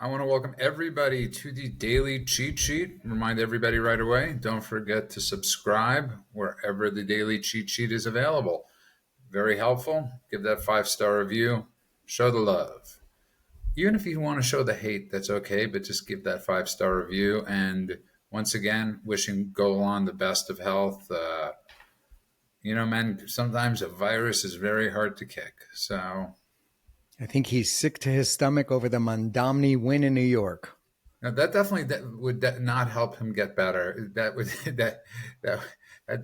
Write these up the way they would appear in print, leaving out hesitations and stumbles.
I want to welcome everybody to the daily cheat sheet. Remind everybody right away, don't forget to subscribe wherever the daily cheat sheet is available. Very helpful. Give that 5-star review. Show the love. Even if you want to show the hate, that's okay, but just give that 5-star review. And once again, wishing Golan the best of health. Man, sometimes a virus is very hard to kick. So I think he's sick to his stomach over the Mamdani win in New York. now that definitely would not help him get better. That would that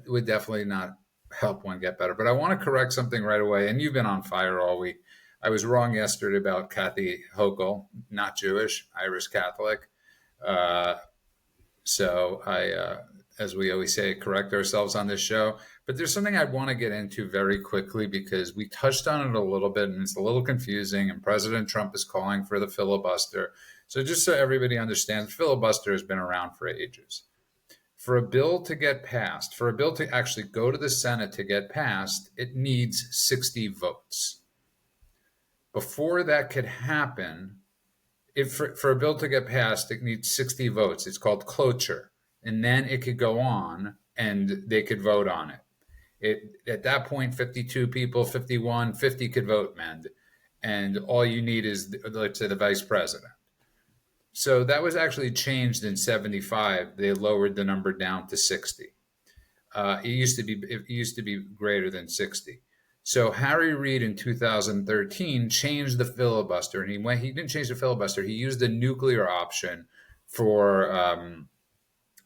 would definitely not help one get better. But I want to correct something right away. And you've been on fire all week. I was wrong yesterday about Kathy Hochul, not Jewish, Irish Catholic. So as we always say, correct ourselves on this show. But there's something I want to get into very quickly because we touched on it a little bit and it's a little confusing. And President Trump is calling for the filibuster. So just so everybody understands, filibuster has been around for ages. For a bill to get passed, for a bill to actually go to the Senate to get passed, it needs 60 votes. Before that could happen, for a bill to get passed, it needs 60 votes. It's called cloture. And then it could go on and they could vote on it. At that point, 52 people, 51, 50 could vote, Mend. And all you need is, let's say, the vice president. So that was actually changed in 75. They lowered the number down to 60. It used to be greater than 60. So Harry Reid in 2013 changed the filibuster, and he didn't change the filibuster. He used the nuclear option for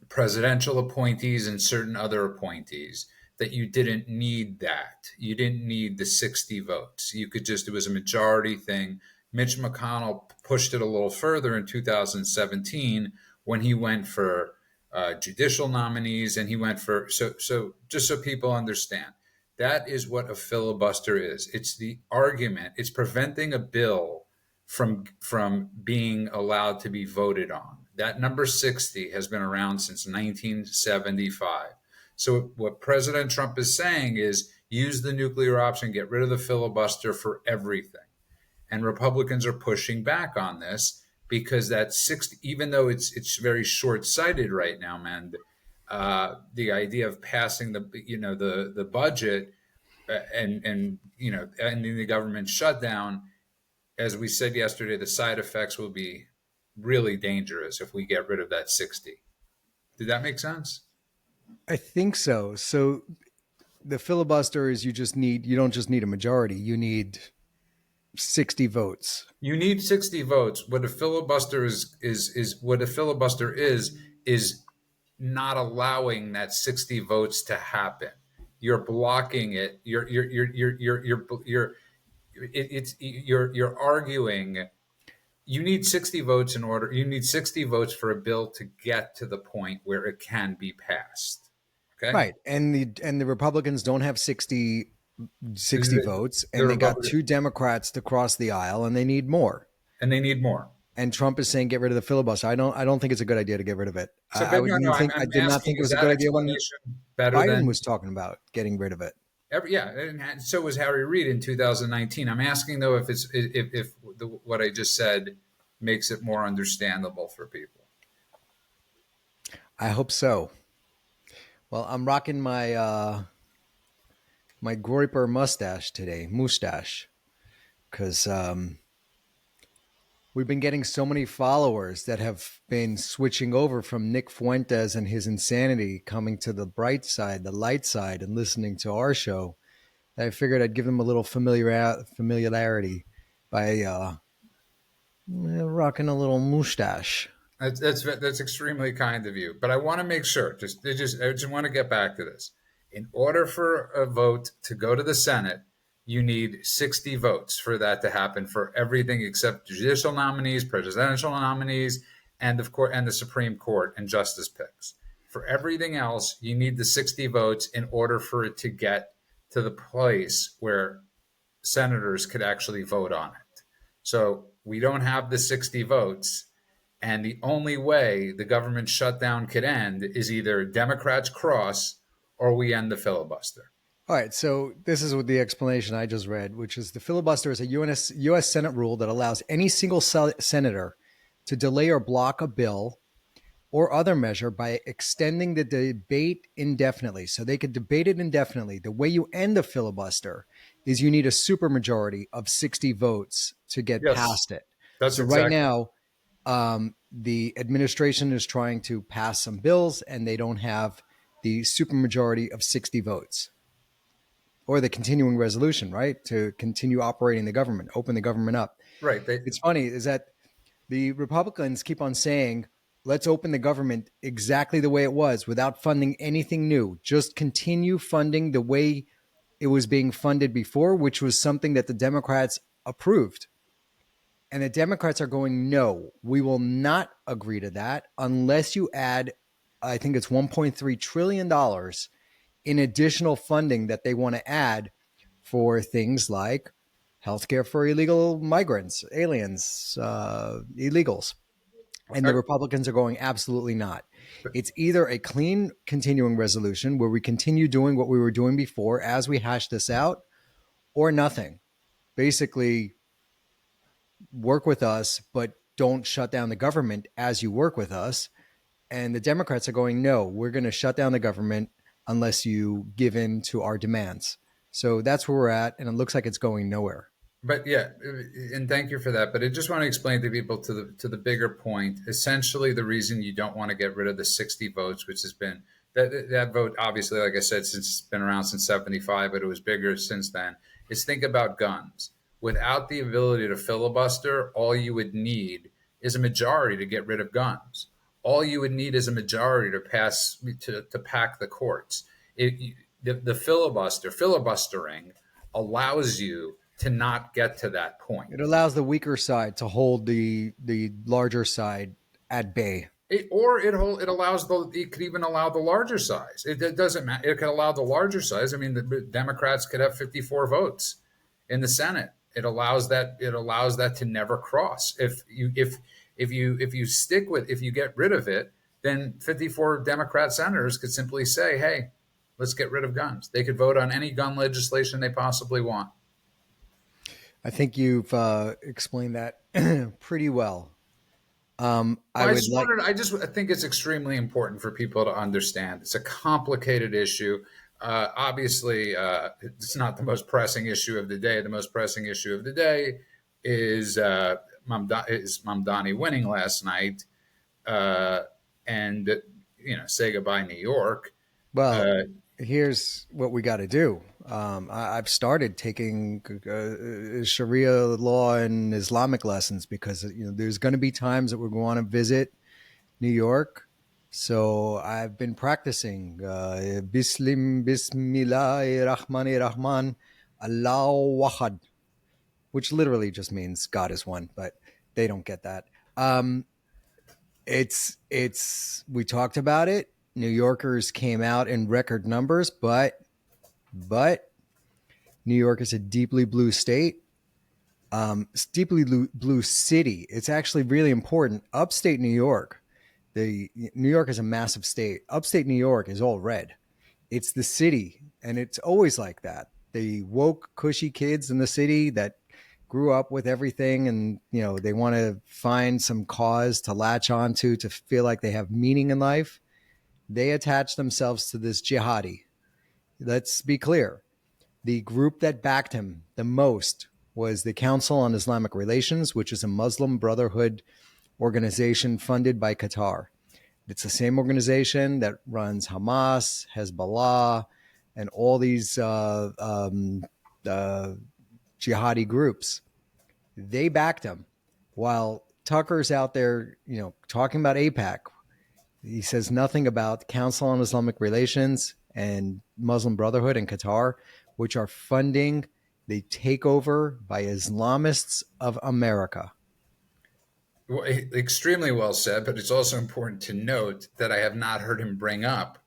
presidential appointees and certain other appointees. That you didn't need that. You didn't need the 60 votes. You could it was a majority thing. Mitch McConnell pushed it a little further in 2017 when he went for judicial nominees, and he went for so just so people understand. That is what a filibuster is. It's the argument. It's preventing a bill from being allowed to be voted on. That number 60 has been around since 1975. So what President Trump is saying is use the nuclear option, get rid of the filibuster for everything. And Republicans are pushing back on this because that 60, even though it's very short-sighted right now, man. The idea of passing the budget and ending the government shutdown, as we said yesterday, the side effects will be really dangerous if we get rid of that 60. Did that make sense? I think so. So the filibuster is you don't just need a majority, you need 60 votes. You need 60 votes. What a filibuster is not allowing that 60 votes to happen. You're blocking it. You're arguing. You need 60 votes you need 60 votes for a bill to get to the point where it can be passed. Okay. Right. And the Republicans don't have 60 votes, and they got 2 Democrats to cross the aisle, and they need more. And Trump is saying get rid of the filibuster. I don't think it's a good idea to get rid of it. So, I did not think it was a good idea when Biden was talking about getting rid of it. And so was Harry Reid in 2019. I'm asking though if what I just said makes it more understandable for people. I hope so. Well, I'm rocking my my Groiper mustache today, because we've been getting so many followers that have been switching over from Nick Fuentes and his insanity, coming to the bright side, the light side, and listening to our show. I figured I'd give them a little familiarity by rocking a little mustache. That's extremely kind of you. But I want to make sure, I just want to get back to this. In order for a vote to go to the Senate, you need 60 votes for that to happen for everything except judicial nominees, presidential nominees, and of course, and the Supreme Court and justice picks. For everything else, you need the 60 votes in order for it to get to the place where senators could actually vote on it. So we don't have the 60 votes. And the only way the government shutdown could end is either Democrats cross or we end the filibuster. All right, so this is what the explanation I just read, which is the filibuster is a U.S. Senate rule that allows any single senator to delay or block a bill or other measure by extending the debate indefinitely. So they could debate it indefinitely. The way you end the filibuster is you need a supermajority of 60 votes to get Yes, past it. that's So right exactly now, the administration is trying to pass some bills and they don't have the supermajority of 60 votes or the continuing resolution, right? To continue operating the government, open the government up. right. It's funny is that the Republicans keep on saying, let's open the government exactly the way it was without funding anything new. Just continue funding the way it was being funded before, which was something that the Democrats approved. And the Democrats are going, no, we will not agree to that unless you add, I think it's $1.3 trillion in additional funding that they want to add for things like healthcare for illegal migrants, aliens, illegals. And the Uh, Republicans are going, absolutely not. It's either a clean continuing resolution where we continue doing what we were doing before as we hash this out, or nothing. Basically, work with us, but don't shut down the government as you work with us. And the Democrats are going, no, we're going to shut down the government unless you give in to our demands. So that's where we're at. And it looks like it's going nowhere. But yeah, and thank you for that. But I just want to explain to people to the bigger point. Essentially, the reason you don't want to get rid of the 60 votes, which has been that vote, obviously, like I said, since it's been around since 75, but it was bigger since then. Is think about guns. Without the ability to filibuster, all you would need is a majority to get rid of guns. All you would need is a majority to pass to pack the courts. The filibustering allows you to not get to that point. It allows the weaker side to hold the larger side at bay. It allows it could even allow the larger size. It doesn't matter. It could allow the larger size. I mean, the Democrats could have 54 votes in the Senate. It allows that to never cross. If you get rid of it, then 54 Democrat senators could simply say, "Hey, let's get rid of guns." They could vote on any gun legislation they possibly want. I think you've explained that pretty well. I Well, would like, I just think it's extremely important for people to understand. It's a complicated issue. Obviously, it's not the most pressing issue of the day. The most pressing issue of the day is Mamdani winning last night, and say goodbye, New York. well, Uh, here's what we got to do. I've started taking Sharia law and Islamic lessons because there's going to be times that we're going to visit New York. So I've been practicing Bismillah Rahman Rahman Allah Wahad, which literally just means God is one, but they don't get that. It's we talked about it. New Yorkers came out in record numbers, but New York is a deeply blue state. It's deeply blue city. It's actually really important. Upstate New York, New York is a massive state. Upstate New York is all red. It's the city, and it's always like that. The woke, cushy kids in the city that grew up with everything, and they want to find some cause to latch onto to feel like they have meaning in life. They attach themselves to this jihadi. Let's be clear. The group that backed him the most was the Council on Islamic Relations, which is a Muslim Brotherhood organization funded by Qatar. It's the same organization that runs Hamas, Hezbollah, and all these jihadi groups. They backed him. While Tucker's out there, talking about AIPAC, he says nothing about Council on Islamic Relations and Muslim Brotherhood in Qatar, which are funding the takeover by Islamists of America. Well, extremely well said, but it's also important to note that I have not heard him bring up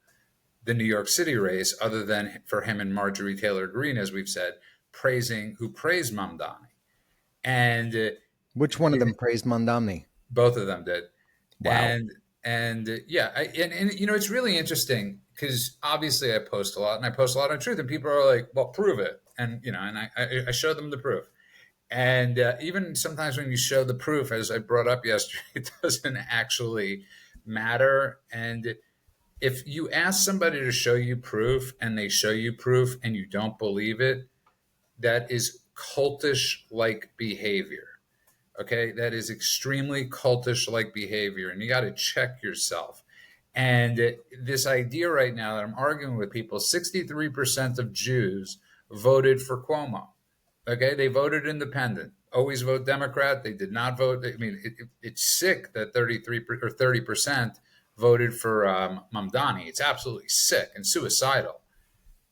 the New York City race, other than for him and Marjorie Taylor Greene, as we've said, who praised Mamdani, and Which one of them praised Mamdani? both of them did, Wow. and yeah, and it's really interesting because obviously I post a lot and I post a lot on truth, and people are like, "Well, prove it," and I show them the proof, And even sometimes when you show the proof, as I brought up yesterday, it doesn't actually matter. And if you ask somebody to show you proof and they show you proof and you don't believe it, that is cultish like behavior. Okay, that is extremely cultish like behavior, and you got to check yourself. And this idea right now that I'm arguing with people, 63% of Jews voted for Cuomo. Okay, they voted independent. Always vote Democrat. They did not vote. I mean, it's sick that 33 or 30% voted for Mamdani. It's absolutely sick and suicidal.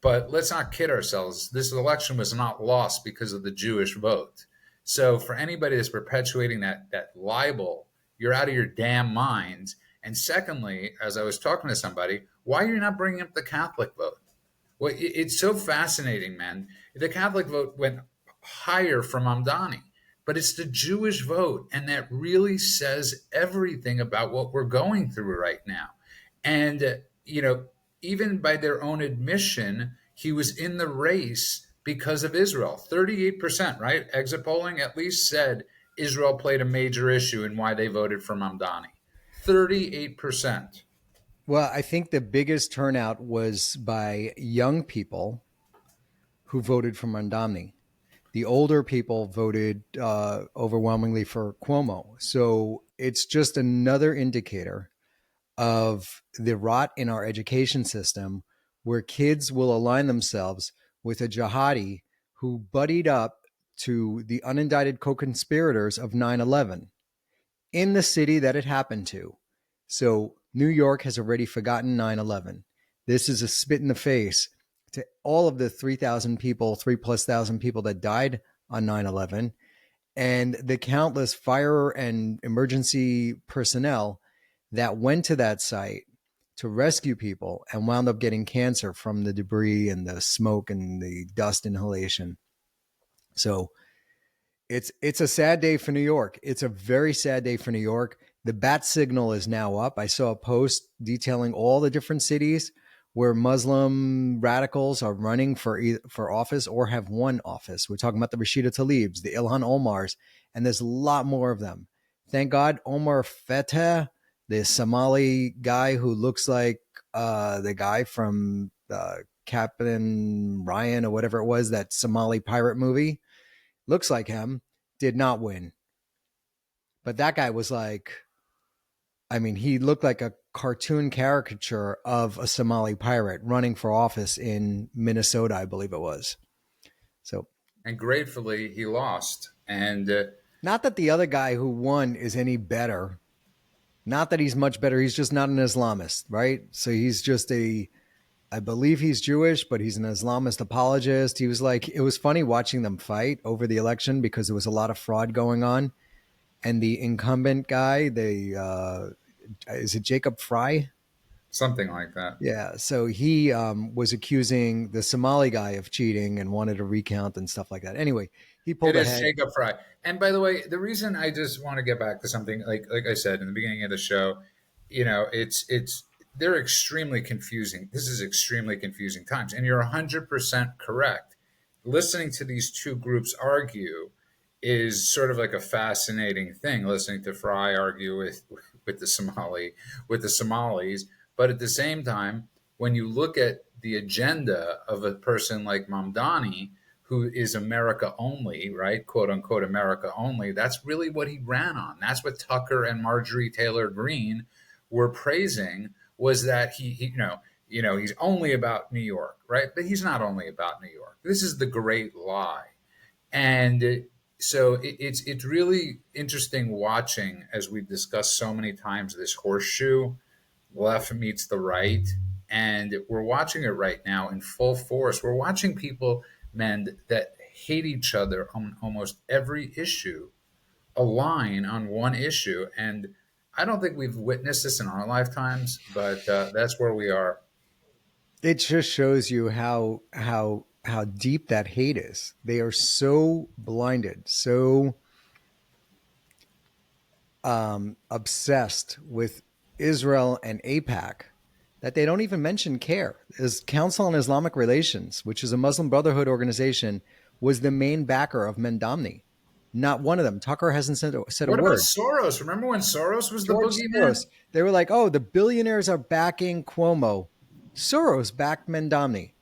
But let's not kid ourselves. This election was not lost because of the Jewish vote. So for anybody that's perpetuating that libel, you're out of your damn minds. And secondly, as I was talking to somebody, why are you not bringing up the Catholic vote? Well, it's so fascinating, man. The Catholic vote went higher from Mamdani, but it's the Jewish vote, and that really says everything about what we're going through right now. And even by their own admission, he was in the race because of Israel. 38%, right? Exit polling at least said Israel played a major issue in why they voted for Mamdani. 38%. Well, I think the biggest turnout was by young people who voted for Mamdani. The older people voted overwhelmingly for Cuomo. So it's just another indicator of the rot in our education system where kids will align themselves with a jihadi who buddied up to the unindicted co-conspirators of 9/11 in the city that it happened to. So New York has already forgotten 9/11. This is a spit in the face to all of the 3,000 people, 3,000+ people that died on 9/11, and the countless fire and emergency personnel that went to that site to rescue people and wound up getting cancer from the debris and the smoke and the dust inhalation. So it's a sad day for New York. It's a very sad day for New York. The bat signal is now up. I saw a post detailing all the different cities where Muslim radicals are running for office or have won office. We're talking about the Rashida Tlaibs, the Ilhan Omars, and there's a lot more of them. Thank God, Omar Fateh, the Somali guy who looks like the guy from Captain Ryan or whatever it was, that Somali pirate movie, looks like him, did not win. But that guy was like, I mean, he looked like a cartoon caricature of a Somali pirate running for office in Minnesota, I believe it was. So, And gratefully, he lost. And not that the other guy who won is any better. Not that he's much better. He's just not an Islamist, right? So he's just I believe he's Jewish, but he's an Islamist apologist. He was like, it was funny watching them fight over the election because there was a lot of fraud going on. And the incumbent guy, is it Jacob Fry? something like that. Yeah. So he was accusing the Somali guy of cheating and wanted a recount and stuff like that. Anyway, he It pulled is ahead. Jacob Fry. And by the way, the reason I just want to get back to something like I said in the beginning of the show, it's they're extremely confusing. This is extremely confusing times, and you're 100% correct. Listening to these two groups argue is sort of like a fascinating thing. Listening to Fry argue with the Somalis, but at the same time, when you look at the agenda of a person like Mamdani, who is America only, right? Quote unquote America only. That's really what he ran on. That's what Tucker and Marjorie Taylor Greene were praising, was that he's only about New York, right? But he's not only about New York. This is the great lie. And so it's really interesting watching, as we've discussed so many times, this horseshoe, left meets the right. And we're watching it right now in full force. We're watching people, men, that hate each other on almost every issue align on one issue. And I don't think we've witnessed this in our lifetimes, but that's where we are. It just shows you how deep that hate is. They are so blinded, so obsessed with Israel and AIPAC that they don't even mention CAIR. As Council on Islamic Relations, which is a Muslim Brotherhood organization, was the main backer of Mamdani. Not one of them. Tucker hasn't said a What about word. Soros? Remember when Soros was the George boogeyman? Soros. They were like, "Oh, the billionaires are backing Cuomo." Soros backed Mamdani.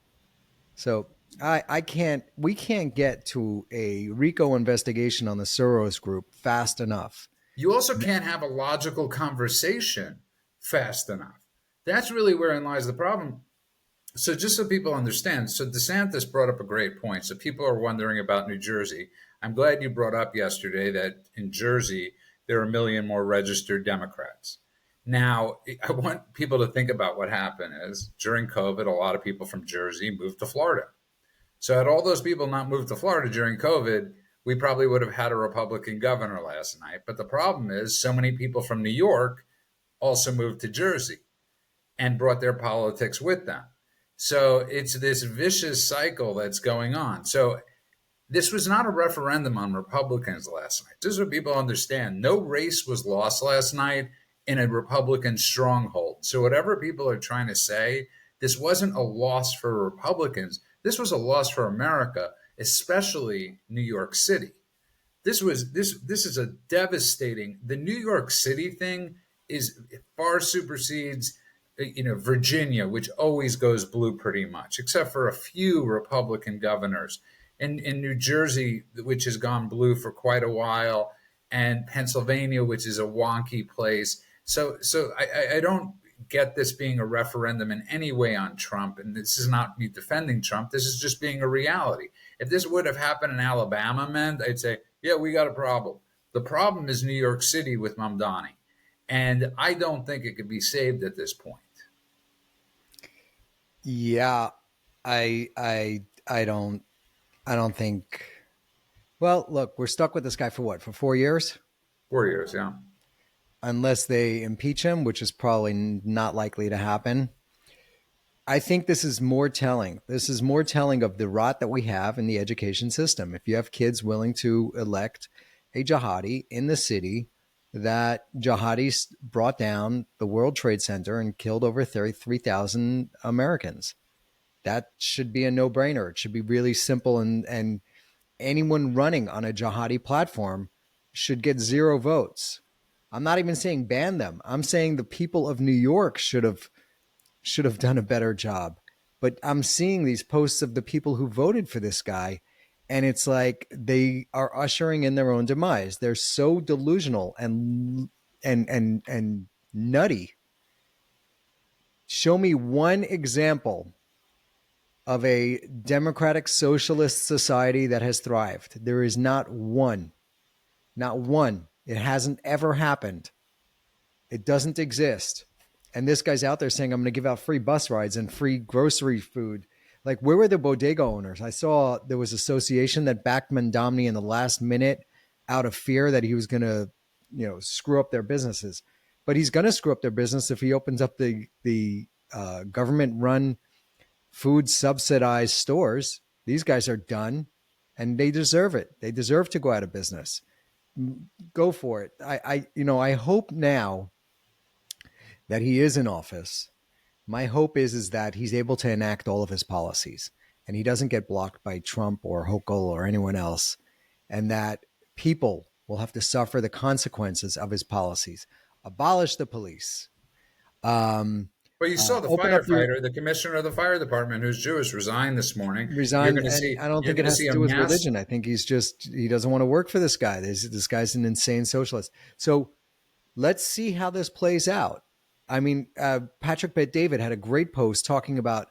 So I can't. We can't get to a RICO investigation on the Soros group fast enough. You also can't have a logical conversation fast enough. That's really wherein lies the problem. So, just so people understand, so DeSantis brought up a great point. So, people are wondering about New Jersey. I'm glad you brought up yesterday that in Jersey, there are a million more registered Democrats. Now, I want people to think about what happened is during COVID, a lot of people from Jersey moved to Florida. So, had all those people not moved to Florida during COVID, we probably would have had a Republican governor last night. But the problem is, so many people from New York also moved to Jersey and brought their politics with them. So it's this vicious cycle that's going on. So this was not a referendum on Republicans last night. This is what people understand. No race was lost last night in a Republican stronghold. So whatever people are trying to say, this wasn't a loss for Republicans. This was a loss for America, especially New York City. This is a devastating. The New York City thing is far supersedes Virginia, which always goes blue pretty much, except for a few Republican governors. In New Jersey, which has gone blue for quite a while, and Pennsylvania, which is a wonky place. So I don't get this being a referendum in any way on Trump. And this is not me defending Trump. This is just being a reality. If this would have happened in Alabama, man, I'd say, yeah, we got a problem. The problem is New York City with Mamdani. And I don't think it could be saved at this point. Yeah, I don't think. Well, look, we're stuck with this guy for what? For 4 years? 4 years, yeah. Unless they impeach him, which is probably not likely to happen. I think this is more telling. This is more telling of the rot that we have in the education system. If you have kids willing to elect a jihadi in the city, that jihadis brought down the World Trade Center and killed over 33,000 Americans. That should be a no-brainer. It should be really simple, and anyone running on a jihadi platform should get 0 votes. I'm not even saying ban them. I'm saying the people of New York should have done a better job. But I'm seeing these posts of the people who voted for this guy, and it's like they are ushering in their own demise. They're so delusional and nutty. Show me one example of a democratic socialist society that has thrived. There is not one. Not one. It hasn't ever happened. It doesn't exist. And this guy's out there saying, I'm going to give out free bus rides and free grocery food. Like, where were the bodega owners? I saw there was association that backed Mamdani in the last minute out of fear that he was going to, screw up their businesses. But he's going to screw up their business if he opens up the government-run food subsidized stores. These guys are done, and they deserve it. They deserve to go out of business. Go for it. I hope now that he is in office. My hope is that he's able to enact all of his policies and he doesn't get blocked by Trump or Hochul or anyone else, and that people will have to suffer the consequences of his policies. Abolish the police. Well, you saw the Open up your firefighter, the commissioner of the fire department, who's Jewish, resigned this morning. You're resign, going to and see. I don't You're think it going to has see to a do with mass. religion. I think he doesn't want to work for this guy. This guy's an insane socialist. So let's see how this plays out. I mean, Patrick Bet David had a great post talking about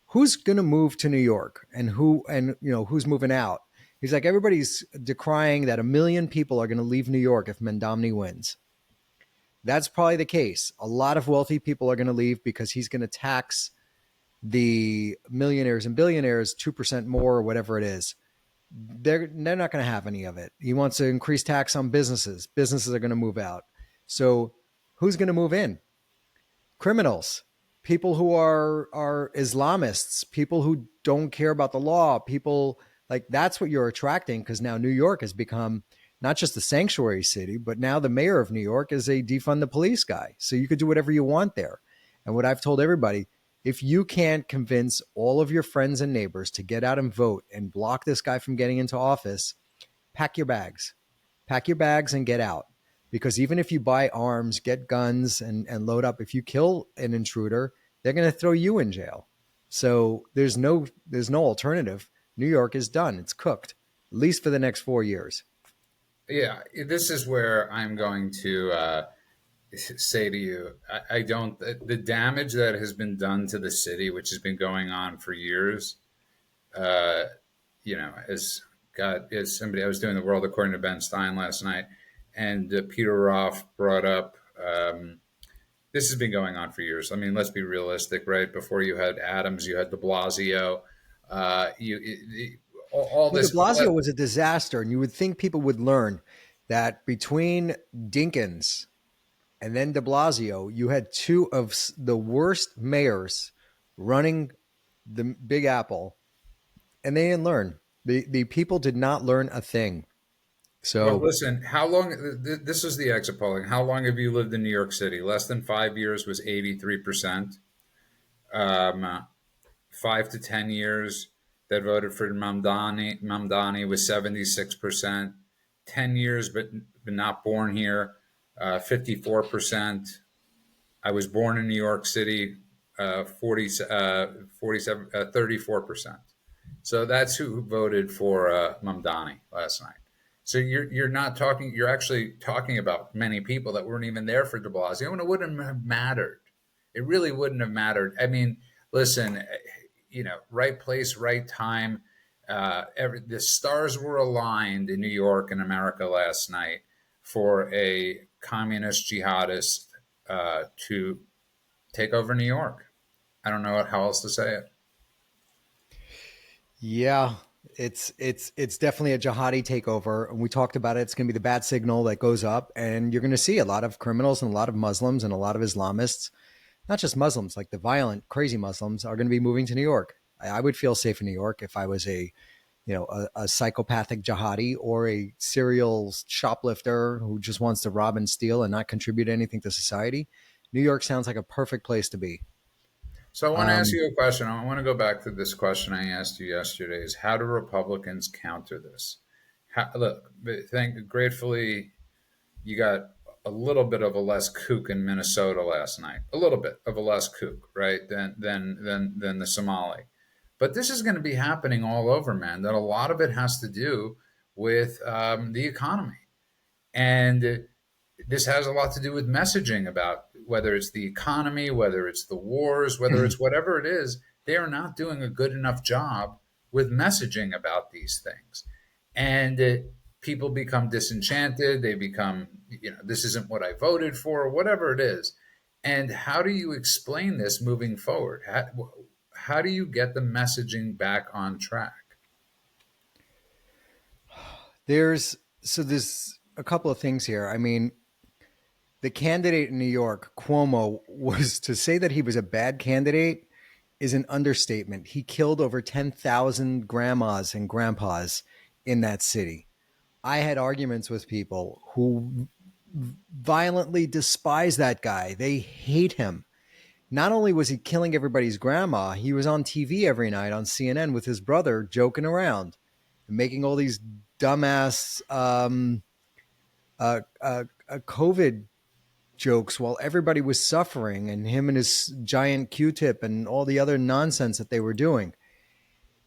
who's going to move to New York and who's moving out. He's like, everybody's decrying that 1 million people are going to leave New York if Mamdani wins. That's probably the case. A lot of wealthy people are going to leave because he's going to tax the millionaires and billionaires 2% more or whatever it is. They're not going to have any of it. He wants to increase tax on businesses. Businesses are going to move out. So who's going to move in? Criminals, people who are Islamists, people who don't care about the law, people like that's what you're attracting, because now New York has become not just a sanctuary city, but now the mayor of New York is a defund the police guy. So you could do whatever you want there. And what I've told everybody, if you can't convince all of your friends and neighbors to get out and vote and block this guy from getting into office, pack your bags. pack your bags and get out. Because even if you buy arms, get guns, and load up, if you kill an intruder, they're going to throw you in jail. So there's no alternative. New York is done. It's cooked, at least for the next 4 years. Yeah, this is where I'm going to say to you, I don't, the damage that has been done to the city, which has been going on for years, uh, as God, as somebody, I was doing the world according to Ben Stein last night, and Peter Roth brought up, this has been going on for years. I mean, let's be realistic, right? Before you had Adams, you had de Blasio, all Well, de this, Blasio was a disaster, and you would think people would learn that between Dinkins and then de Blasio, you had two of the worst mayors running the Big Apple, and they didn't learn. The people did not learn a thing. well, So listen, how long, this is the exit polling. How long have you lived in New York City? Less than 5 years was 83%. Um, 5 to 10 years that voted for Mamdani was 76%. 10 years, but not born here, 54%. I was born in New York City, 34%. So that's who voted for Mamdani last night. So you're not talking. You're actually talking about many people that weren't even there for De Blasio, and it wouldn't have mattered. It really wouldn't have mattered. I mean, listen, right place, right time. The stars were aligned in New York and America last night for a communist jihadist to take over New York. I don't know how else to say it. yeah, it's definitely a jihadi takeover, and we talked about it. It's going to be the bat signal that goes up, and you're going to see a lot of criminals and a lot of Muslims and a lot of Islamists, not just Muslims, like the violent, crazy Muslims, are going to be moving to New York. I would feel safe in New York if I was a psychopathic jihadi or a serial shoplifter who just wants to rob and steal and not contribute anything to society. New York sounds like a perfect place to be. So I want to ask Um, you a question. I want to go back to this question I asked you yesterday: is how do Republicans counter this? Look, gratefully, you got a little bit of a less kook in Minnesota last night. A little bit of a less kook, right? Than the Somali. But this is going to be happening all over, man. That a lot of it has to do with the economy, and this has a lot to do with messaging about whether it's the economy, whether it's the wars, whether it's whatever it is. They are not doing a good enough job with messaging about these things, and people become disenchanted. They become, this isn't what I voted for, whatever it is. And how do you explain this moving forward? How do you get the messaging back on track? there's a couple of things here. I mean, the candidate in New York, Cuomo, was to say that he was a bad candidate is an understatement. He killed over 10,000 grandmas and grandpas in that city. I had arguments with people who violently despise that guy. They hate him. Not only was he killing everybody's grandma, he was on TV every night on CNN with his brother joking around and making all these dumbass COVID jokes while everybody was suffering, and him and his giant Q-tip and all the other nonsense that they were doing.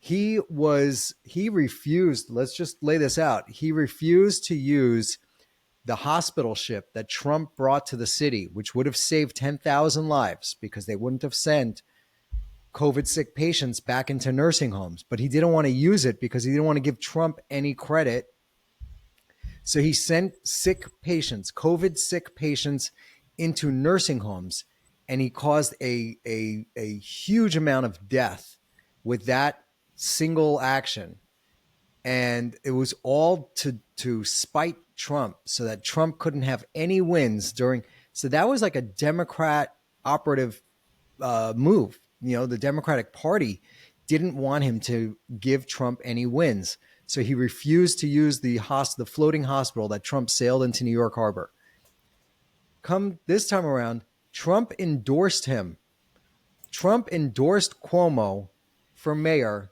He refused, let's just lay this out. He refused to use the hospital ship that Trump brought to the city, which would have saved 10,000 lives because they wouldn't have sent COVID sick patients back into nursing homes. But he didn't want to use it because he didn't want to give Trump any credit. So he sent sick patients, COVID sick patients, into nursing homes, and he caused a huge amount of death with that single action. And it was all to spite Trump so that Trump couldn't have any wins during. So that was like a Democrat operative move. The Democratic Party didn't want him to give Trump any wins. So he refused to use the floating hospital that Trump sailed into New York Harbor. Come this time around, Trump endorsed him. Trump endorsed Cuomo for mayor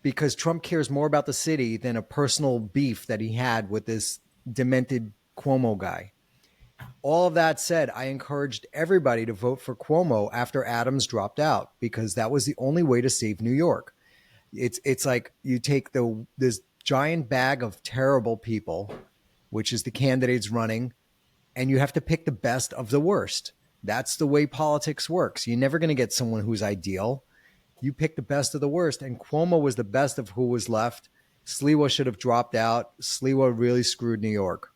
because Trump cares more about the city than a personal beef that he had with this demented Cuomo guy. All of that said, I encouraged everybody to vote for Cuomo after Adams dropped out because that was the only way to save New York. It's like you take this giant bag of terrible people, which is the candidates running, and you have to pick the best of the worst. That's the way politics works. You're never going to get someone who's ideal. You pick the best of the worst, and Cuomo was the best of who was left. Sliwa should have dropped out. Sliwa really screwed New York.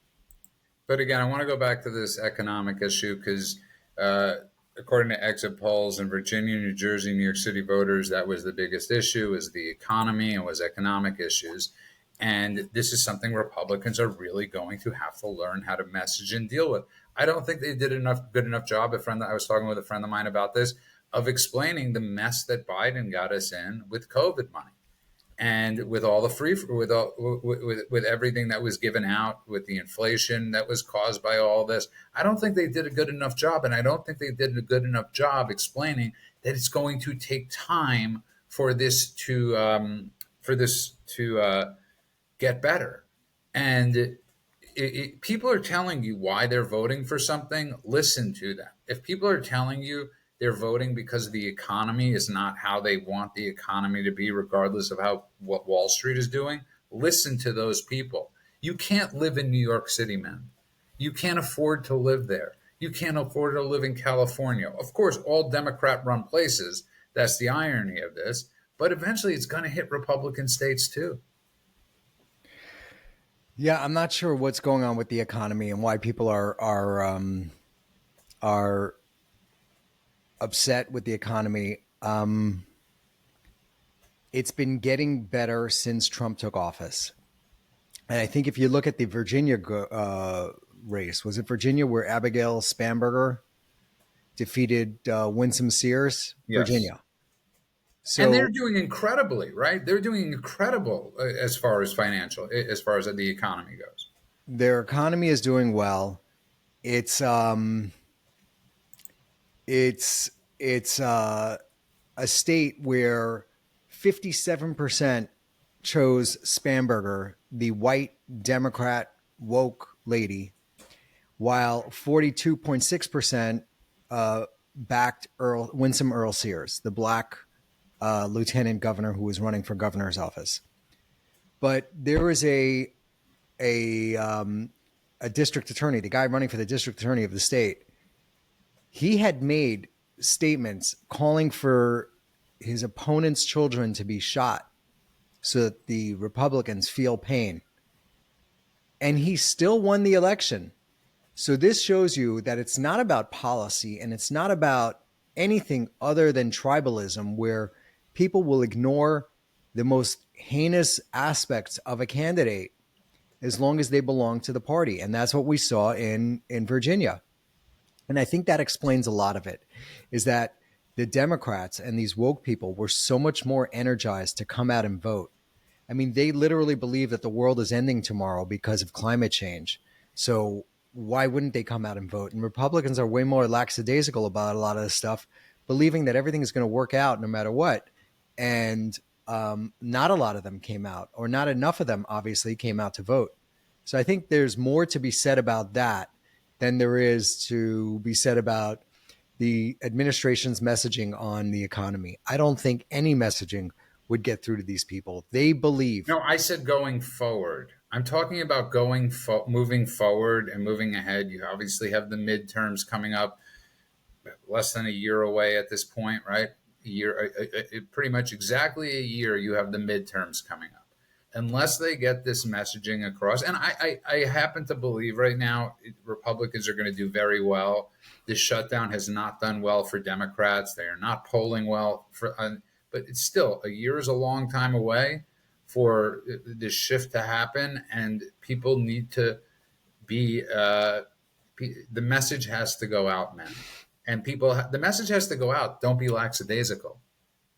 But again, I want to go back to this economic issue because, according to exit polls in Virginia, New Jersey, New York City voters, that was the biggest issue: was the economy and was economic issues. And this is something Republicans are really going to have to learn how to message and deal with. I don't think they did good enough job. I was talking with a friend of mine about this, of explaining the mess that Biden got us in with COVID money and with all the with everything that was given out, with the inflation that was caused by all this. I don't think they did a good enough job, and I don't think they did a good enough job explaining that it's going to take time for this to get better. And people are telling you why they're voting for something. Listen to them. If people are telling you they're voting because the economy is not how they want the economy to be, regardless of what Wall Street is doing, listen to those people. You can't live in New York City, man. You can't afford to live there. You can't afford to live in California. Of course, all Democrat-run places. That's the irony of this. But eventually, it's going to hit Republican states too. Yeah, I'm not sure what's going on with the economy and why people are upset with the economy. It's been getting better since Trump took office. And I think if you look at the Virginia race, was it Virginia where Abigail Spanberger defeated Winsome Sears? Yes. Virginia. So, and they're doing incredibly, right? They're doing incredible as far as the economy goes. Their economy is doing well. It's a state where 57% chose Spanberger, the white Democrat woke lady, while 42.6% backed Winsome Earl Sears, the black lieutenant governor who was running for governor's office. But there was a district attorney, the guy running for the district attorney of the state. He had made statements calling for his opponent's children to be shot so that the Republicans feel pain. And he still won the election. So this shows you that it's not about policy and it's not about anything other than tribalism, where people will ignore the most heinous aspects of a candidate as long as they belong to the party. And that's what we saw in Virginia. And I think that explains a lot of it, is that the Democrats and these woke people were so much more energized to come out and vote. I mean, they literally believe that the world is ending tomorrow because of climate change. So why wouldn't they come out and vote? And Republicans are way more lackadaisical about a lot of this stuff, believing that everything is going to work out no matter what. And not a lot of them came out, or not enough of them obviously came out to vote. So I think there's more to be said about that than there is to be said about the administration's messaging on the economy. I don't think any messaging would get through to these people. They believe. No, I said going forward. I'm talking about moving forward and moving ahead. You obviously have the midterms coming up, less than a year away at this point, right? Pretty much exactly a year, you have the midterms coming up. Unless they get this messaging across, and I happen to believe right now Republicans are going to do very well. This shutdown has not done well for Democrats. They are not polling well but it's still, a year is a long time away for this shift to happen, and people need to be. The message has to go out, man, and the message has to go out. Don't be lackadaisical.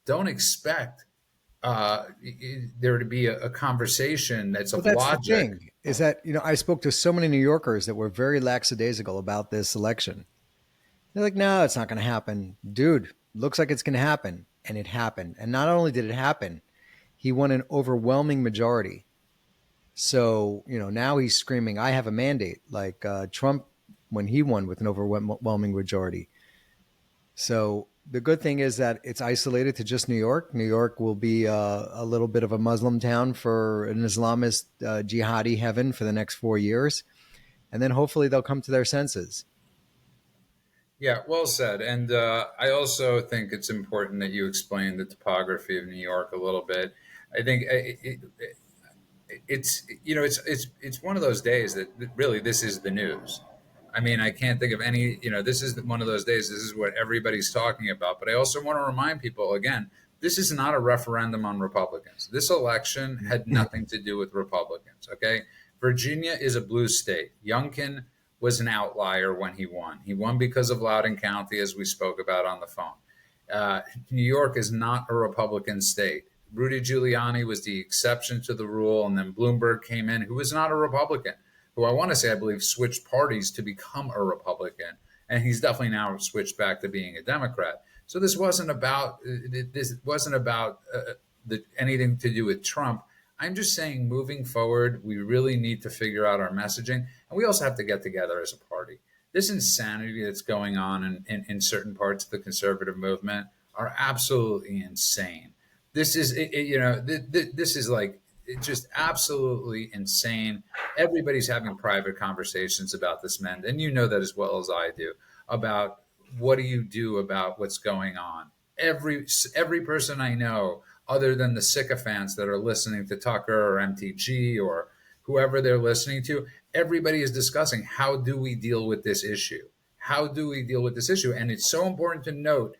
Don't expect there to be a conversation that's of that's logic. the thing, is that, I spoke to so many New Yorkers that were very lackadaisical about this election. They're like, no, it's not going to happen. Dude, looks like it's going to happen. And it happened. And not only did it happen, he won an overwhelming majority. So, now he's screaming, I have a mandate, like Trump when he won with an overwhelming majority. So the good thing is that it's isolated to just New York. New York will be a little bit of a Muslim town for an Islamist jihadi heaven for the next 4 years. And then hopefully they'll come to their senses. Yeah, well said. And I also think it's important that you explain the topography of New York a little bit. I think it's it's one of those days that really this is the news. I mean, I can't think of any. This is one of those days. This is what everybody's talking about. But I also want to remind people again, this is not a referendum on Republicans. This election had nothing to do with Republicans. Okay, Virginia is a blue state. Youngkin was an outlier when he won. He won because of Loudoun County, as we spoke about on the phone. New York is not a Republican state. Rudy Giuliani was the exception to the rule, and then Bloomberg came in, who was not a Republican, who I want to say, I believe, switched parties to become a Republican, and he's definitely now switched back to being a Democrat. So this wasn't about anything to do with Trump. I'm just saying, moving forward, we really need to figure out our messaging, and we also have to get together as a party. This insanity that's going on in certain parts of the conservative movement are absolutely insane. This is, this is like just absolutely insane. Everybody's having private conversations about this, men, and you know that as well as I do, about what do you do about what's going on. Every person I know, other than the sycophants that are listening to Tucker or MTG or whoever they're listening to, everybody is discussing how do we deal with this issue? How do we deal with this issue? And it's so important to note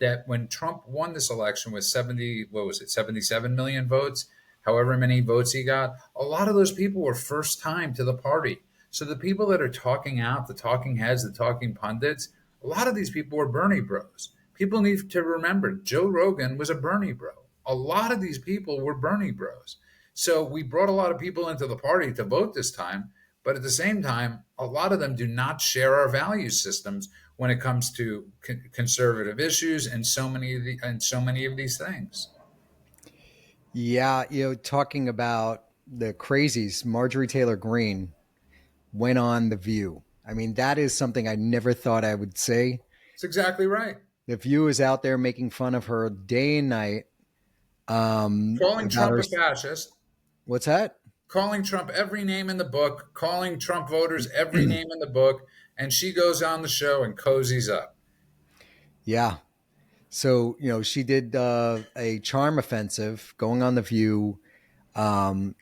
that when Trump won this election with 77 million votes, however many votes he got, a lot of those people were first time to the party. So the people that are talking out, the talking heads, the talking pundits, a lot of these people were Bernie bros. People need to remember Joe Rogan was a Bernie bro. A lot of these people were Bernie bros. So we brought a lot of people into the party to vote this time, but at the same time, a lot of them do not share our value systems when it comes to conservative issues and so many of these things. Yeah, talking about the crazies, Marjorie Taylor Greene went on The View. I mean, that is something I never thought I would say. It's exactly right. The View is out there making fun of her day and night Calling about Trump her. a fascist, What's that? calling Trump every name in the book, calling Trump voters every name in the book, and she goes on the show and cozies up. Yeah. So, she did a charm offensive going on The View. Um,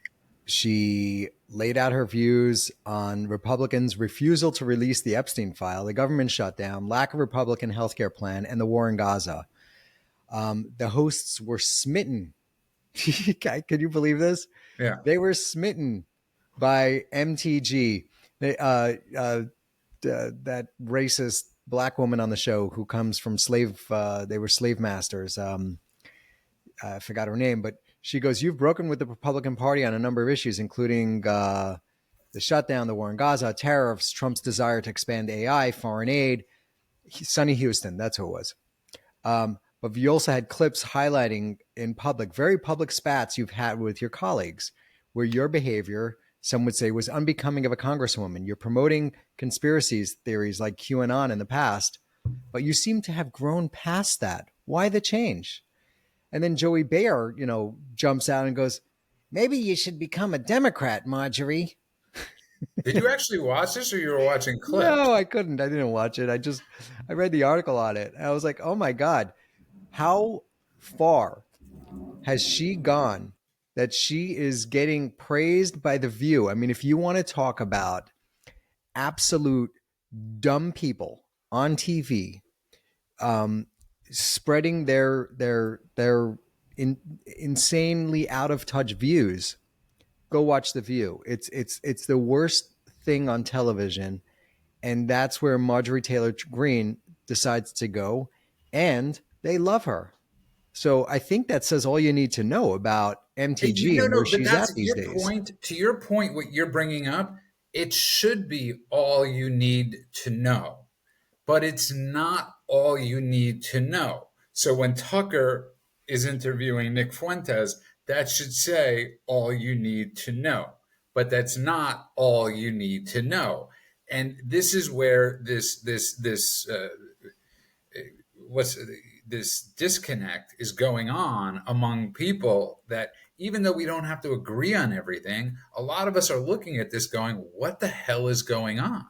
she laid out her views on Republicans' refusal to release the Epstein file, the government shutdown, lack of Republican healthcare plan, and the war in Gaza. The hosts were smitten. Can you believe this? Yeah. They were smitten by MTG. That racist black woman on the show who comes from they were slave masters. I forgot her name, but she goes, "You've broken with the Republican Party on a number of issues, including the shutdown, the war in Gaza, tariffs, Trump's desire to expand AI, foreign aid." Sonny Houston, that's who it was. But you also had clips highlighting in public, very public spats you've had with your colleagues, where your behavior, some would say, was unbecoming of a congresswoman. You're promoting conspiracies theories like QAnon in the past, but you seem to have grown past that. Why the change? And then Joey Bayer, jumps out and goes, "Maybe you should become a Democrat, Marjorie." Did you actually watch this or you were watching clips? No, I couldn't. I didn't watch it. I read the article on it. And I was like, oh my God, how far has she gone that she is getting praised by The View? I mean, if you want to talk about absolute dumb people on TV, spreading their insanely out of touch views, go watch The View. It's the worst thing on television, and that's where Marjorie Taylor Greene decides to go, and they love her. So I think that says all you need to know about MTG No, and where no, but she's that's at these your days. point. To your point, what you're bringing up, it should be all you need to know, but it's not all you need to know. So when Tucker is interviewing Nick Fuentes, that should say all you need to know. but that's not all you need to know. And this is where what's this disconnect is going on among people, that even though we don't have to agree on everything, a lot of us are looking at this going, what the hell is going on?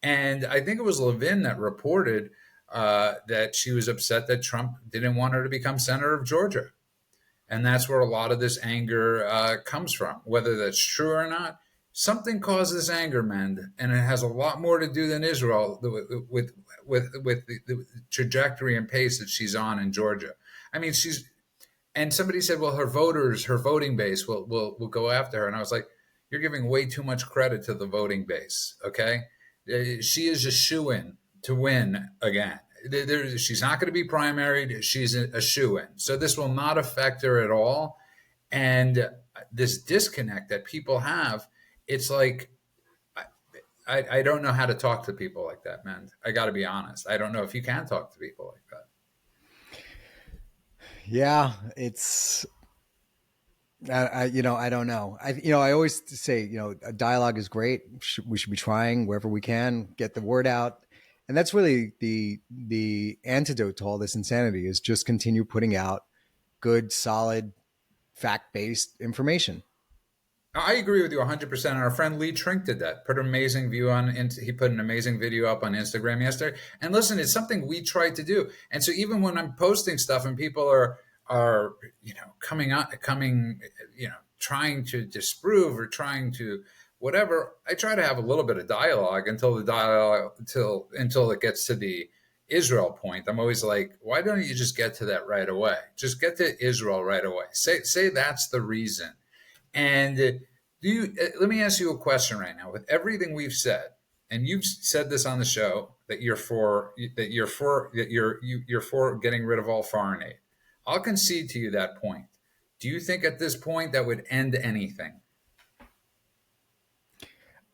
And I think it was Levin that reported that she was upset that Trump didn't want her to become senator of Georgia. And that's where a lot of this anger comes from. Whether that's true or not, something causes anger, man, and it has a lot more to do than Israel with the trajectory and pace that she's on in Georgia. I mean, and somebody said, well, her voting base will go after her. And I was like, you're giving way too much credit to the voting base. Okay. She is a shoo-in to win again. She's not going to be primaried. She's a shoo-in. So this will not affect her at all. And this disconnect that people have, it's like, I don't know how to talk to people like that, man. I got to be honest. I don't know if you can talk to people like that. Yeah, it's I don't know. I always say, a dialogue is great. We should be trying wherever we can get the word out, and that's really the antidote to all this insanity is just continue putting out good, solid, fact-based information. I agree with you 100%. Our friend Lee Trink did that. He put an amazing video up on Instagram yesterday. And listen, it's something we tried to do. And so even when I'm posting stuff and people are trying to disprove or trying to whatever, I try to have a little bit of dialogue until it gets to the Israel point. I'm always like, why don't you just get to that right away? Just get to Israel right away. Say that's the reason. And let me ask you a question right now. With everything we've said, and you've said this on the show that you're for getting rid of all foreign aid. I'll concede to you that point. Do you think at this point that would end anything?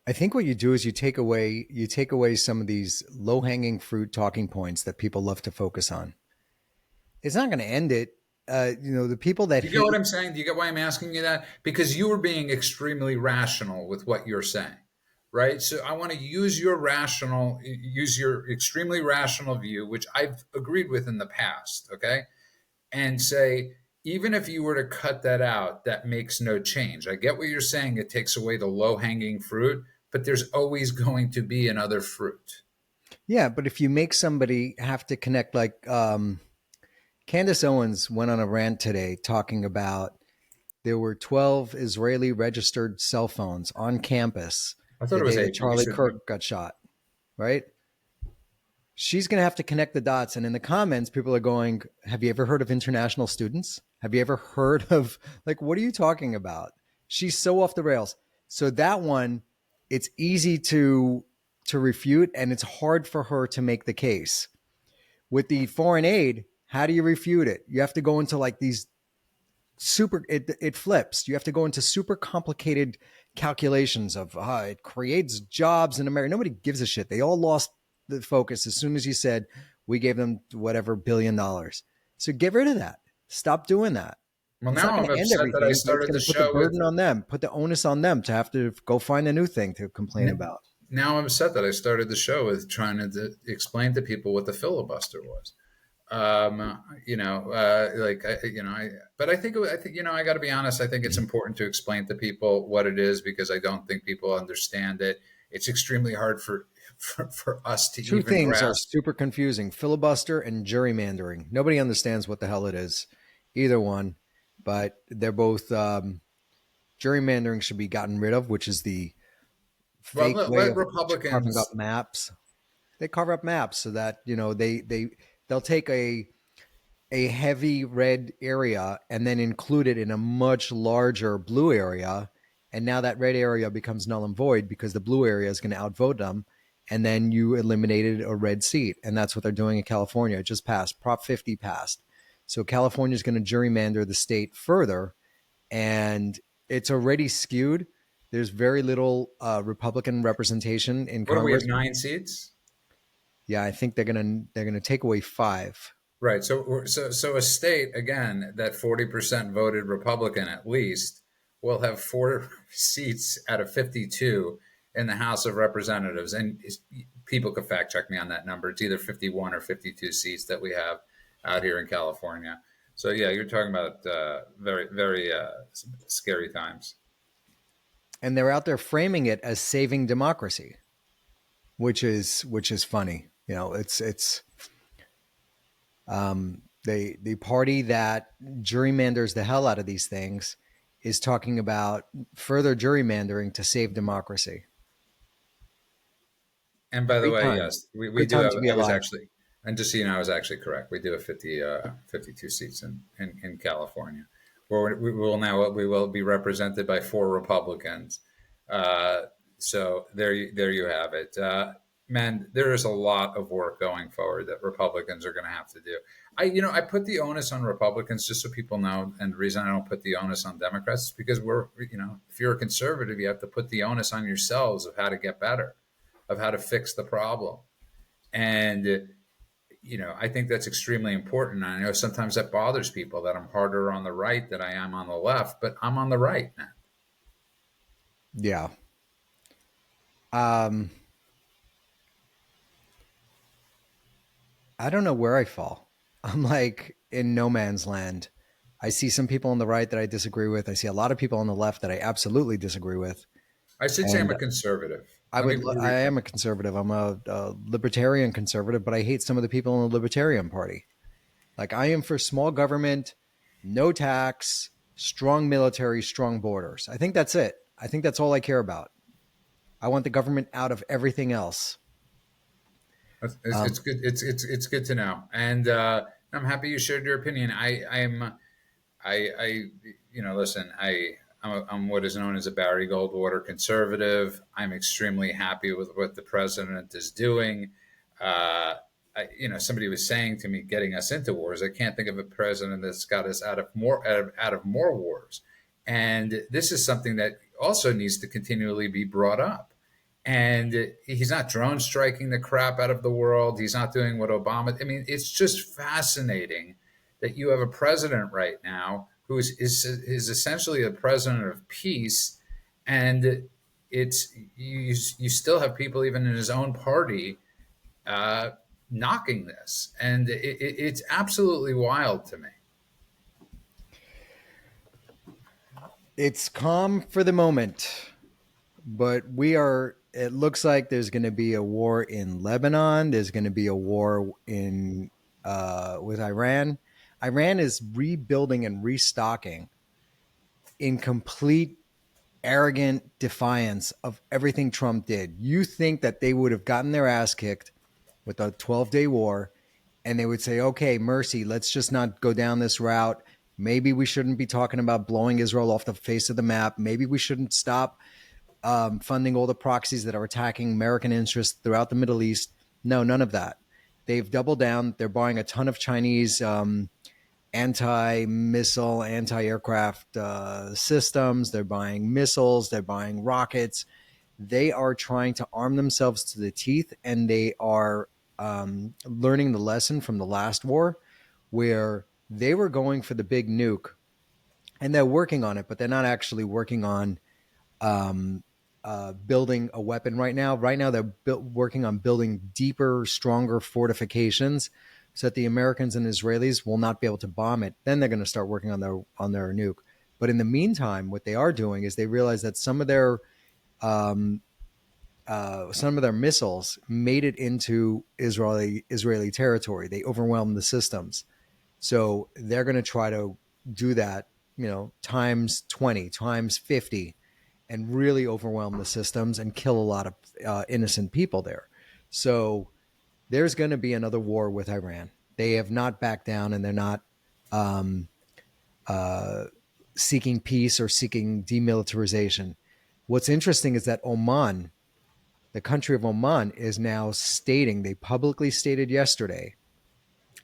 I think what you do is you take away some of these low-hanging fruit talking points that people love to focus on. It's not going to end it. The people that Do you get what I'm saying? Do you get why I'm asking you that? Because you were being extremely rational with what you're saying, right? So I want to use your extremely rational view, which I've agreed with in the past, okay? And say, even if you were to cut that out, that makes no change. I get what you're saying. It takes away the low-hanging fruit, but there's always going to be another fruit. Yeah, but if you make somebody have to connect, like Candace Owens went on a rant today talking about there were 12 Israeli registered cell phones on campus I thought the it was day that eight. Charlie Kirk got shot, right? She's going to have to connect the dots. And in the comments, people are going, have you ever heard of international students? Have you ever heard of, like, what are you talking about? She's so off the rails. So that one, it's easy to refute, and it's hard for her to make the case. With the foreign aid, how do you refute it? You have to go into like these it flips. You have to go into super complicated calculations of it creates jobs in America. Nobody gives a shit. They all lost the focus as soon as you said we gave them whatever $1 billion. So get rid of that. Stop doing that. Well, It's now not I'm going to end upset everything. that I It's started going the to put the show burden with. on them, put the onus on them to have to go find a new thing to complain about. Now I'm upset that I started the show with trying to explain to people what the filibuster was. But I think, I got to be honest. I think it's important to explain to people what it is because I don't think people understand it. It's extremely hard for us to Two even things are grasp. super confusing: filibuster and gerrymandering. Nobody understands what the hell it is, either one, but they're both gerrymandering should be gotten rid of, which is the Well, fake way let of carving Republicans. up maps. They carve up maps so that they'll take a heavy red area and then include it in a much larger blue area. And now that red area becomes null and void because the blue area is going to outvote them. And then you eliminated a red seat. And that's what they're doing in California. It just passed. Prop 50 passed. So California is going to gerrymander the state further. And it's already skewed. There's very little Republican representation in What do we have? Congress. 9 seats. Yeah, I think they're gonna take away 5. Right. So a state again that 40% voted Republican at least will have 4 seats out of 52 in the House of Representatives. And people could fact check me on that number. It's either 51 or 52 seats that we have out here in California. So yeah, you're talking about very, very scary times. And they're out there framing it as saving democracy, which is funny. You know, it's the party that gerrymanders the hell out of these things is talking about further gerrymandering to save democracy. And by the Great way, time. yes, we Great do time have, to be I was alive. actually, and just so you know, I was actually correct. We do have 52 seats in California. Where we will be represented by 4 Republicans. Uh, so there you have it. Man, there is a lot of work going forward that Republicans are going to have to do. I put the onus on Republicans just so people know, and the reason I don't put the onus on Democrats is because if you're a conservative, you have to put the onus on yourselves of how to get better, of how to fix the problem. And I think that's extremely important. I know sometimes that bothers people that I'm harder on the right than I am on the left, but I'm on the right now. Yeah. Um, I don't know where I fall. I'm like in no man's land. I see some people on the right that I disagree with. I see a lot of people on the left that I absolutely disagree with. I should say I'm And a conservative. I Let me would, I am a conservative. I'm a libertarian conservative, but I hate some of the people in the Libertarian Party. Like I am for small government, no tax, strong military, strong borders. I think that's it. I think that's all I care about. I want the government out of everything else. it's Um, good. It's good to know, and I'm happy you shared your opinion. I listen. I'm what is known as a Barry Goldwater conservative. I'm extremely happy with what the president is doing. Somebody was saying to me, getting us into wars. I can't think of a president that's got us out of more wars. And this is something that also needs to continually be brought up. And he's not drone striking the crap out of the world. He's not doing what Obama. I mean, it's just fascinating that you have a president right now who is essentially a president of peace, and you still have people even in his own party uh, knocking this, and it's absolutely wild to me. it's calm for the moment, but it looks like there's going to be a war in Lebanon. There's going to be a war in with Iran. Iran is rebuilding and restocking in complete arrogant defiance of everything Trump did. You think that they would have gotten their ass kicked with a 12-day war and they would say, okay, mercy, let's just not go down this route. Maybe we shouldn't be talking about blowing Israel off the face of the map. Maybe we shouldn't stop funding all the proxies that are attacking American interests throughout the Middle East. No, none of that. They've doubled down. They're buying a ton of Chinese anti-missile, anti-aircraft systems. They're buying missiles. They're buying rockets. They are trying to arm themselves to the teeth, and they are learning the lesson from the last war, where they were going for the big nuke, and they're working on it, but they're not actually working on um, building a weapon right now. Right now, they're working on building deeper, stronger fortifications so that the Americans and Israelis will not be able to bomb it. Then they're going to start working on their nuke. But in the meantime, what they are doing is they realize that um, some of their missiles made it into Israeli territory. They overwhelmed the systems, so they're going to try to do that, times 20, times 50, and really overwhelm the systems and kill a lot of innocent people there. So there's going to be another war with Iran. They have not backed down, and they're not um, uh, seeking peace or seeking demilitarization. What's interesting is that Oman, the country of Oman, is now stating, they publicly stated yesterday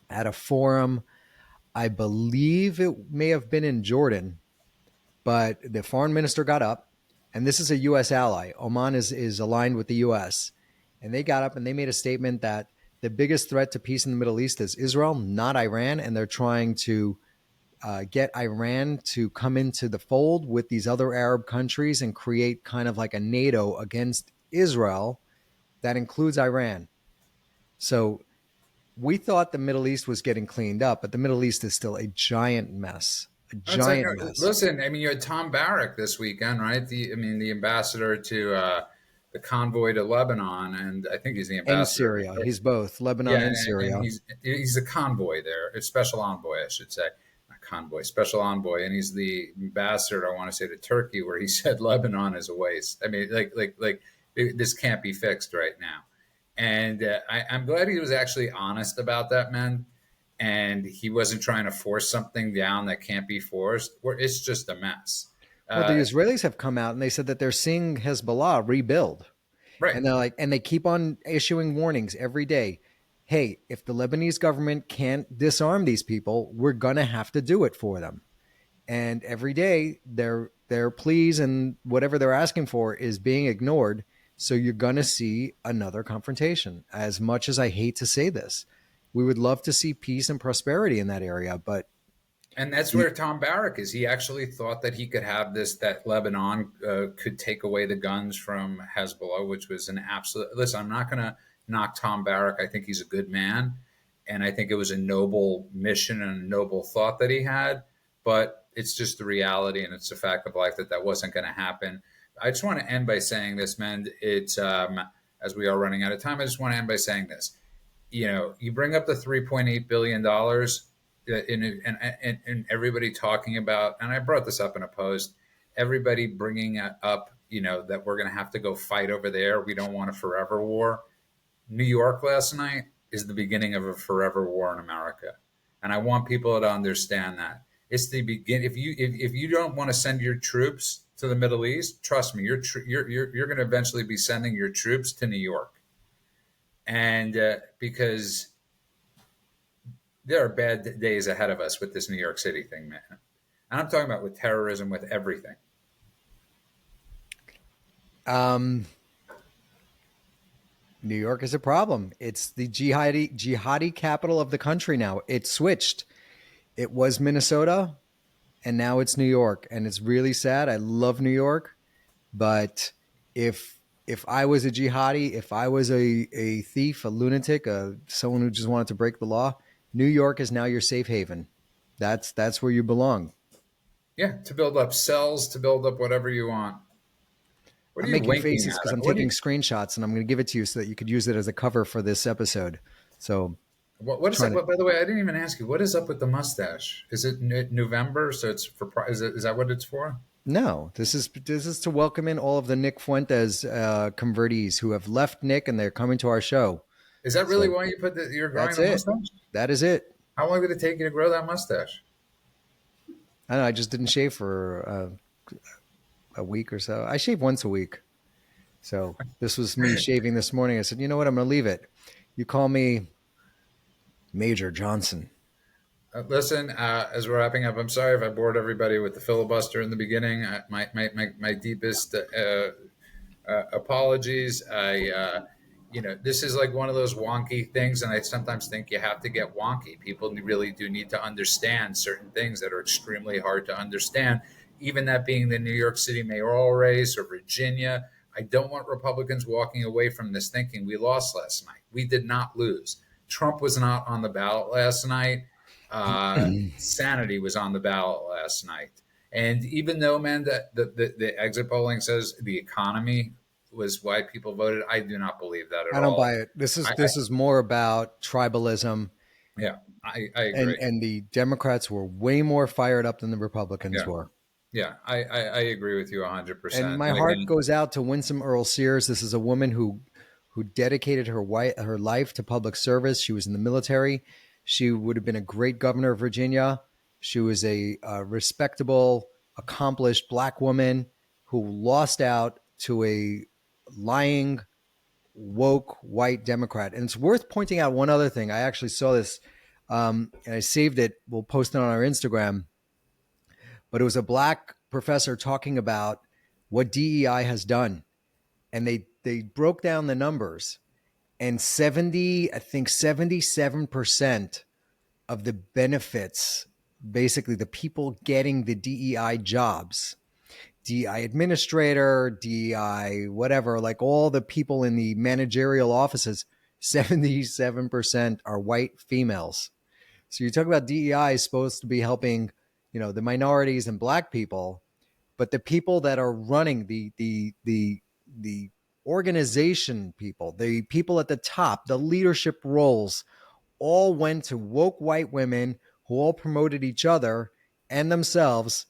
at a forum, I believe it may have been in Jordan, but the foreign minister got up, and this is a U.S. ally. Oman is aligned with the U.S., and they got up and they made a statement that the biggest threat to peace in the Middle East is Israel, not Iran, and they're trying to get Iran to come into the fold with these other Arab countries and create kind of like a NATO against Israel that includes Iran. So we thought the Middle East was getting cleaned up, but the Middle East is still a giant mess, a It's like, giant mess. listen, I mean, you had Tom Barrack this weekend, right? The ambassador to the convoy to Lebanon, and I think he's the And ambassador. Syria. He's both Lebanon Yeah, and and Syria. he's a convoy there, a special envoy, I should say, not convoy, special envoy, and he's the ambassador. I want to say to Turkey, where he said Lebanon is a waste. I mean, this can't be fixed right now, and I'm glad he was actually honest about that, man. And he wasn't trying to force something down that can't be forced. Where it's just a mess. Well, the Uh, Israelis have come out and they said that they're seeing Hezbollah rebuild. right. And they're like, and they keep on issuing warnings every day. Hey, if the Lebanese government can't disarm these people, we're gonna have to do it for them. And every day their pleas and whatever they're asking for is being ignored. So you're gonna see another confrontation. As much as I hate to say this, we would love to see peace and prosperity in that area, but And that's the where Tom Barrack is. He actually thought that he could have this, that Lebanon could take away the guns from Hezbollah, which was an absolute. Listen, I'm not going to knock Tom Barrack. I think he's a good man. And I think it was a noble mission and a noble thought that he had. But it's just the reality and it's a fact of life that that wasn't going to happen. I just want to end by saying this, man. It's, as we are running out of time, I just want to end by saying this. You bring up the $3.8 billion and everybody talking about, and I brought this up in a post, everybody bringing up, that we're going to have to go fight over there. We don't want a forever war. New York last night is the beginning of a forever war in America, and I want people to understand that it's the begin. If you don't want to send your troops to the Middle East, trust me, you're going to eventually be sending your troops to New York, and because there are bad days ahead of us with this New York City thing, man. And I'm talking about with terrorism, with everything. um, New York is a problem. It's the jihadi capital of the country now. It switched. It was Minnesota, and now it's New York, and it's really sad. I love New York, but if I was a jihadi, if I was a thief, a lunatic, someone who just wanted to break the law, New York is now your safe haven. That's where you belong. Yeah, to build up cells, to build up whatever you want. What are I'm you making winking faces because at? I'm taking screenshots, and I'm going to give it to you so that you could use it as a cover for this episode. So What is trying that? to By the way, I didn't even ask you. What is up with the mustache? Is it November? So it's for. Is that what it's for? No, this is to welcome in all of the Nick Fuentes convertees who have left Nick and they're coming to our show. Is that really So why you're growing that's the it. mustache? That is it. How long did it take you to grow that mustache? I don't know. I just didn't shave for a week or so. I shave once a week. So this was me shaving this morning. I said, you know what? I'm going to leave it. You call me Major Johnson. Listen, as we're wrapping up, I'm sorry if I bored everybody with the filibuster in the beginning. My deepest apologies. This is like one of those wonky things, and I sometimes think you have to get wonky. People really do need to understand certain things that are extremely hard to understand. Even that being the New York City mayoral race or Virginia, I don't want Republicans walking away from this thinking we lost last night. We did not lose. Trump was not on the ballot last night. Sanity was on the ballot last night. And even though, man, that the exit polling says the economy was why people voted, I do not believe that at I don't all. buy it. This is I, this is more about tribalism, yeah, I and agree. the Democrats were way more fired up than the Republicans Yeah, were. yeah, I agree with you And 100%. my And heart again, goes out to Winsome Earl Sears. This is a woman who dedicated her life to public service. She was in the military. She would have been a great governor of Virginia. She was a respectable, accomplished black woman who lost out to a lying, woke white Democrat. And it's worth pointing out one other thing. I actually saw this, and I saved it. We'll post it on our Instagram. But it was a black professor talking about what DEI has done, and they broke down the numbers, and 77% of the benefits basically the people getting the DEI jobs, DEI administrator, DEI, whatever, like all the people in the managerial offices, 77% are white females. So you talk about DEI is supposed to be helping, the minorities and black people, but the people that are running the organization people, the people at the top, the leadership roles, all went to woke white women who all promoted each other and themselves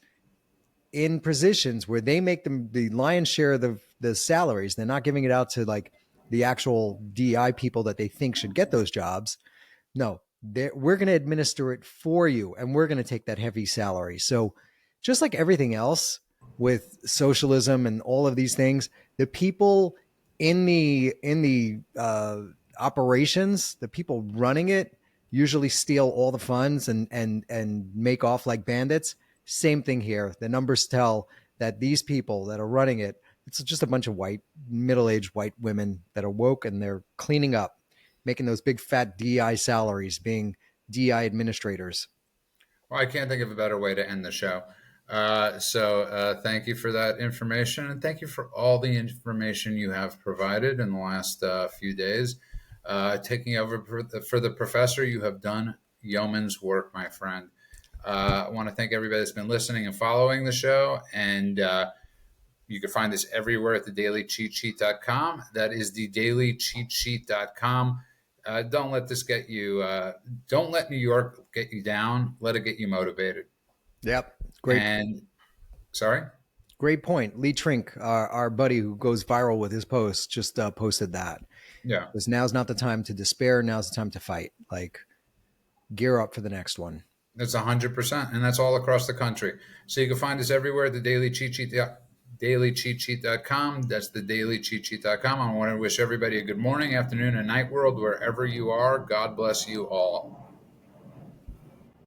in positions where they make them the lion's share of the salaries. They're not giving it out to like the actual DI people that they think should get those jobs. No, we're going to administer it for you, and we're going to take that heavy salary. So, just like everything else with socialism and all of these things, the people in the operations, the people running it, usually steal all the funds and make off like bandits. Same thing here. The numbers tell that these people that are running it, it's just a bunch of white, middle-aged white women that are woke, and they're cleaning up, making those big fat DI salaries, being DI administrators. Well, I can't think of a better way to end the show. So thank you for that information, and thank you for all the information you have provided in the last few days. Taking over for the professor, you have done yeoman's work, my friend. I want to thank everybody that's been listening and following the show, and you can find this everywhere at thedailycheatsheet.com. That is thedailycheatsheet.com. Don't let this get you, don't let New York get you down. Let it get you motivated. Yep. Great. And sorry? Great point. Lee Trink, our buddy who goes viral with his posts, just posted that. Yeah. Because now's not the time to despair. Now's the time to fight. Like, gear up for the next one. That's 100%. And that's all across the country. So you can find us everywhere at the Daily Cheat Sheet, dailycheatsheet.com. That's the dailycheatsheet.com. I want to wish everybody a good morning, afternoon, and night world, wherever you are. God bless you all.